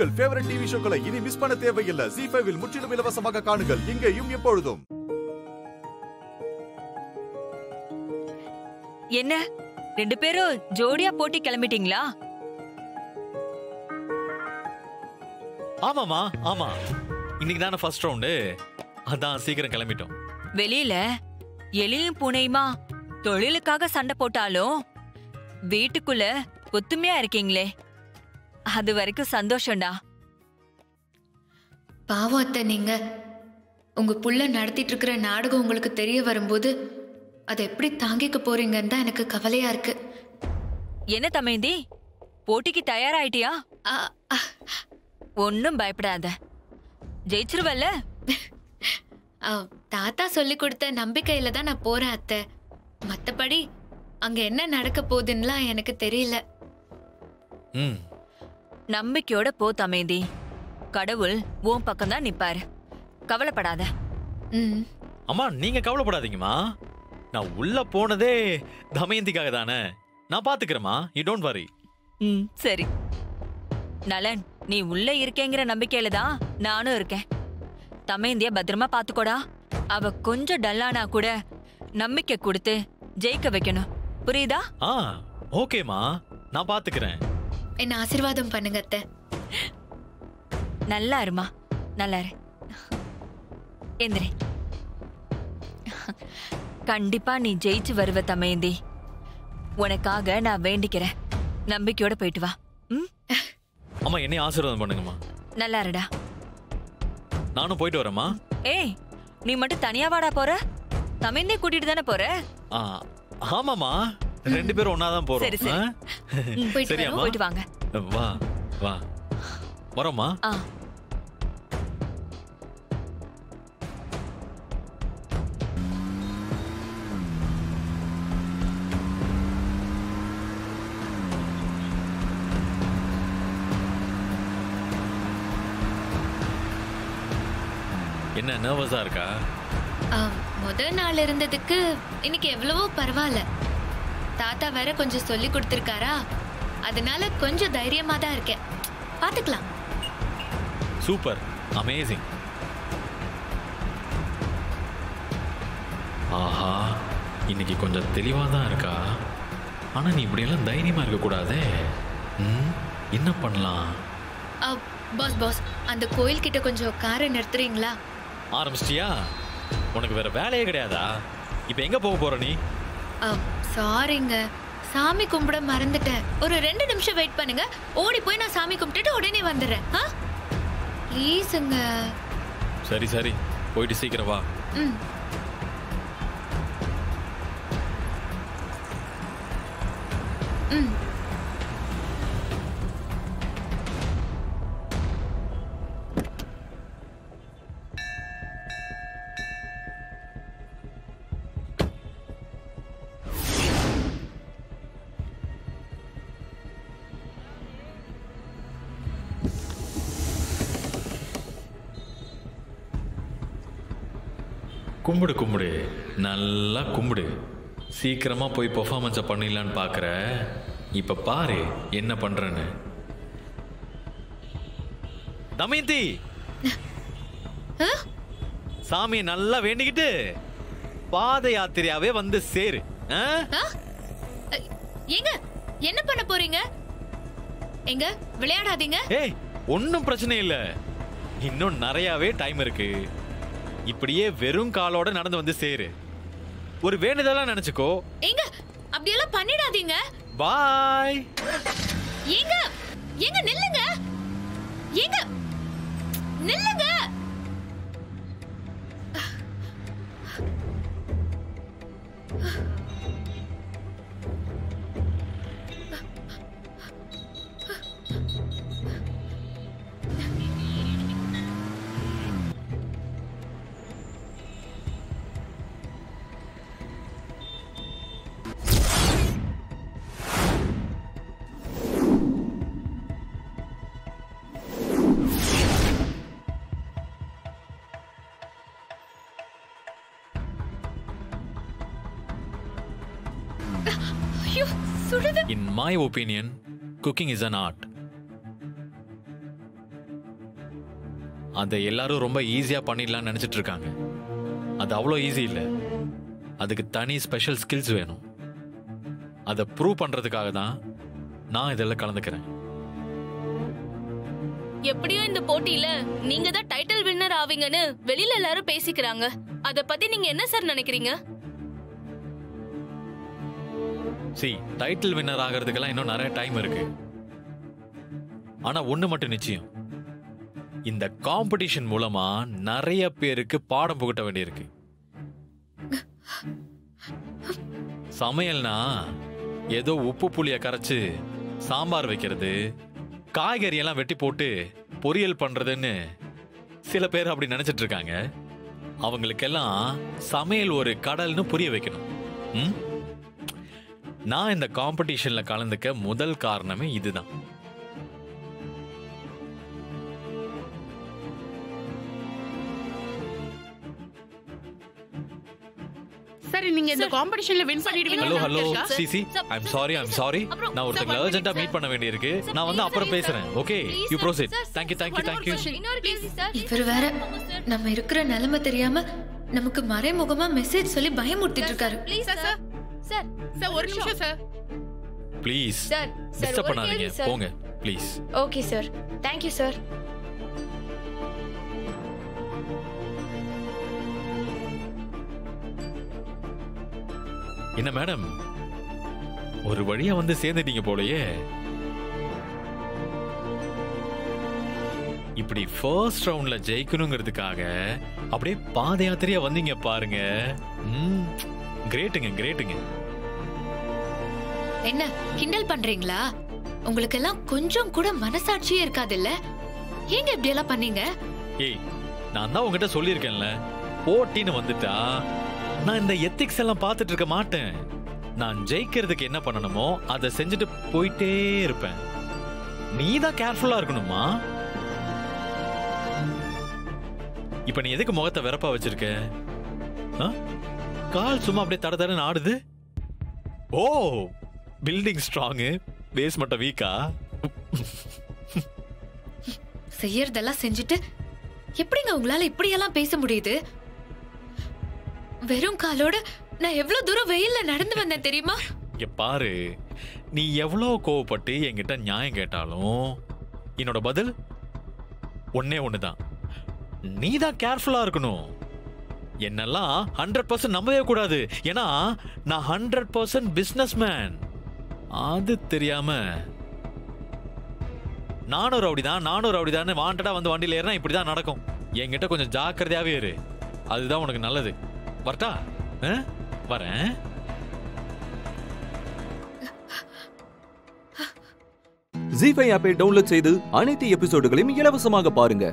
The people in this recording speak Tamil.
உங்கள் ஃபேவரட் டிவி ஷோக்களை இனி மிஸ் பண்ண தேவையில்லை. ZEE5 இல் முற்றிலும் இலவசமாக காணுங்கள். இங்கேயும் எப்பொழுதும். என்ன 2 பேரும் ஜோடியா போட்டி கிளம்பிட்டீங்களா? ஆமாமா, ஆமா. இன்னைக்கு தானே ஃபர்ஸ்ட் ரவுண்டு. அதான் சீக்கிரம் கிளம்பிட்டோம். வெளியில எலியும் பூனையுமா தொழிலுக்காக சண்டை போட்டாலும் வீட்டுக்குள்ள ஒத்துமையா இருக்கீங்களே, அது வரைக்கும் சந்தோஷம்டா. பாவம் அத்தை, நீங்க உங்க புள்ள நடத்திட்டு இருக்கிற நாடகம் உங்களுக்கு தெரிய வரும்போது அதை எப்படி தாங்கிக்க போறீங்கன்னு தான் எனக்கு கவலையா இருக்கு. என்ன தமேந்தி, போட்டிக்கு தயாராயிட்டியா? ஒன்னும் பயப்படாத, ஜெயிச்சிருவல்ல. தாத்தா சொல்லி கொடுத்த நம்பிக்கையில தான் நான் போறேன் அத்தை. மத்தபடி அங்க என்ன நடக்க போகுதுன்னுலாம் எனக்கு தெரியல. நம்பிக்கையோட போ தமேந்தி, கடவுள் உன் பக்கம் தான் நிப்பாரு, கவலைப்படாத. அம்மா நீங்க கவலைப்படாதீங்கம்மா. நான் உள்ள போனதே தமயந்திக்காக தானே. நான் பாத்துக்கிறேம்மா, யூ டோன்ட் வரி. சரி நலன், நீ உள்ள இருக்கேங்கிற நம்பிக்கையில தான் நானும் இருக்கேன். தமேந்திய பத்திரமா பாத்துக்கோடா. அவ கொஞ்சம் டல்லானா கூட நம்பிக்கை கொடுத்து ஜெயிக்க வைக்கணும், புரியுதா? ஓகேமா, நான் பாத்துக்கிறேன். என்ன ஆசீர்வாதம் பண்ணுங்க அத்தை. நல்லா இருமா, நல்லா இரு. எந்திரி. கண்டிப்பா நீ ஜெயிச்சு வருவ தமேந்தி. உனக்காக நான் வேண்டிக்கிறேன். நம்பிக்கையோட போயிட்டு வா. அம்மா என்னை ஆசீர்வாதம் பண்ணுங்கம்மா. நல்லா இருடா. நானும் போயிட்டு வரேம்மா. ஏய், நீ மட்டும் தனியா வாடா போற? தமேந்தியை கூட்டிட்டு தானே போற? ஆமாமா, 2 பேரும் ஒன்னாதான் போறோம். சரி சரி, சரியாம்மா, போயிட்டு வாங்க. வா வா, வரோம்மா. என்ன நர்வஸா இருக்கா? முதல் நாள் இருந்ததுக்கு இன்னைக்கு எவ்வளவோ பரவாயில்ல. தாத்தா வேற கொஞ்சம் சொல்லி கொடுத்திருக்காரா, அதனால கொஞ்சம் தைரியமா தான் இருக்கேன். பாத்துக்கலாம். Super, amazing. ஆஹா, இன்னைக்கு கொஞ்சம் தெளிவா தான் இருக்கா. ஆனா நீ இப்படியெல்லாம் தைரியமா இருக்க கூடாதே. என்ன பண்ணலாம்? பாஸ் பாஸ், அந்த கோயில் கிட்ட கொஞ்சம் காரை நிறுத்துறீங்களா? ஆரம்பிச்சிட்டியா? உனக்கு வேற வேலையே கிடையாதா? இப்ப எங்க போக போற நீ? சாரிங்க, சாமி கும்பிட மறந்துட்டேன். ஒரு 2 நிமிஷம் வெயிட் பண்ணுங்க, ஓடி போய் நான் சாமி கும்பிட்டுட்டு உடனே வந்துடுறேன். ப்ளீஸுங்க. சரி சரி, போயிட்டு சீக்கிரம் வா. கும்பிடு கும்பிடு, நல்லா கும்பிடு. சீக்கிரமா போய் பெர்ஃபார்மன்ஸை பண்ணிடலான்னு பார்க்குற. இப்ப பாரு என்ன பண்றேன்னு. தமயந்தி, சாமியை நல்லா வேண்டிக்கிட்டு பாத யாத்திரையாவே வந்து சேரு. எங்க என்ன பண்ண போறீங்க? எங்க விளையாடாதீங்க. ஏய், ஒன்னும் பிரச்சனை இல்ல, இன்னும் நிறையவே டைம் இருக்கு. இப்படியே வெறும் காலோட நடந்து வந்து சேரு. ஒரு வேண்டுதலா நினைச்சுக்கோ. எங்க அப்படியெல்லாம் பண்ணிடாதீங்க. பாய். எங்க எங்க நில்லுங்க, எங்க நில்லுங்க. In my opinion, cooking is an art. அதை எல்லாரும் ரொம்ப ஈஸியா பண்ணிடலாம்னு நினைச்சிட்டு இருக்காங்க. அது அவ்வளோ ஈஸி இல்லை. அதுக்கு தனி ஸ்பெஷல் ஸ்கில்ஸ் வேணும். அதை ப்ரூவ் பண்றதுக்காக தான் நான் இதெல்லாம் கலந்துக்கிறேன். எப்படியோ இந்த போட்டியில நீங்க தான் டைட்டில் வின்னர் ஆவீங்கன்னு வெளியில எல்லாரும் பேசிக்கிறாங்க. அத பத்தி நீங்க என்ன சார் நினைக்கிறீங்க? டைட்டில் வின்னர் ஆகிறதுக்கெல்லாம் இன்னும் நிறைய டைம் இருக்கு. ஆனா ஒண்ணு மட்டும் நிச்சயம், இந்த காம்படிஷன் மூலமா நிறைய பேருக்கு பாடம் புகட்ட வேண்டியிருக்கு. சமையல்னா ஏதோ உப்பு புளிய கரைச்சு சாம்பார் வைக்கிறது, காய்கறி எல்லாம் வெட்டி போட்டு பொரியல் பண்றதுன்னு சில பேர் அப்படி நினைச்சிட்டு இருக்காங்க. அவங்களுக்கெல்லாம் சமையல் ஒரு கடல்னு புரிய வைக்கணும். நான் இந்த காம்படிஷன்ல கலந்துக்க முதல் காரணமே இதுதான். சரி, நீங்க இந்த காம்படிஷன்ல வின் பண்ணிடுவீங்க. Hello CC, I'm sorry. நான் ஒருத்தங்கள அர்ஜென்ட்டா மீட் பண்ண வேண்டியிருக்கு. நான் வந்து அப்புறம் பேசுறேன். Okay, you proceed. Thank you. இவர் வேற நம்ம இருக்கிற நிலைமை தெரியாம நமக்கு மறைமுகமா மெசேஜ் சொல்லி பயமுறுத்திட்டு இருக்காரு. சார் ஒரு நிமிஷம் சார். ப்ளீஸ் டிஸ்டர்ப் பண்ணாதீங்க, போங்க please. Okay sir, thank you sir. என்ன மேடம், ஒரு வழியா வந்து சேர்ந்துட்டீங்க போலயே. இப்படி ஃபர்ஸ்ட் ரவுண்ட்ல ஜெயிக்கணுங்கிறதுக்காக அப்படியே பாத யாத்திரையா வந்தீங்க பாருங்க. கிரேட்டுங்க. என்ன கிண்டல் பண்றீங்களா? உங்களுக்கு எல்லாம் கொஞ்சம் கூட மனசாட்சியே இருக்காதுல்ல? ஏங்க இப்படி எல்லாம் பண்ணீங்க? ஏய், நான் தான் உங்ககிட்ட சொல்லியிருக்கேன்ல, போட்டின்னு வந்துட்டா நான் இந்த எத்திக்ஸ் எல்லாம் பார்த்துட்டு இருக்க மாட்டேன். நான் ஜெயிக்கிறதுக்கு என்ன பண்ணணுமோ அதை செஞ்சுட்டு போயிட்டே இருப்பேன். நீ தான் கேர்ஃபுல்லா இருக்கணுமா? இப்ப நீ எதுக்கு முகத்தை வெறப்பா வச்சிருக்க? கால் சும்மா அப்படியே தட தடன்னு ஆடுது. ஓ, பில்டிங் ஸ்ட்ராங், பேஸ் மட்டும் வீக்கா? செய்யறதெல்லாம் செஞ்சுட்டு எப்படிங்க உங்களால இப்படியெல்லாம் பேச முடியுது? வெறும் காலோட நான் எவ்வளவு தூரம் வெயில்ல நடந்து வந்தேன் தெரியுமா? இங்க பாரு, நீ எவ்வளவு கோவப்பட்டு என்கிட்ட நியாயம் கேட்டாலும் என்னோட பதில் ஒன்னே ஒண்ணுதான். நீ தான் கேர்ஃபுல்லா இருக்கணும். என்னெல்லாம் 100% நம்பவே கூடாது. ஏன்னா நான் 100% பிசினஸ் மேன். அது தெரியாம நானும் ரவுடிதான் வாண்டடா வந்து வண்டியில ஏறினா இப்படிதான் நடக்கும். என்கிட்ட கொஞ்சம் ஜாக்கிரதையாவே இரு, அதுதான் உனக்கு நல்லது. வரட்டா? வரேன். ZEE5 ஆப்பை டவுன்லோட் செய்து அனைத்து எபிசோடுகளையும் இலவசமாக பாருங்க.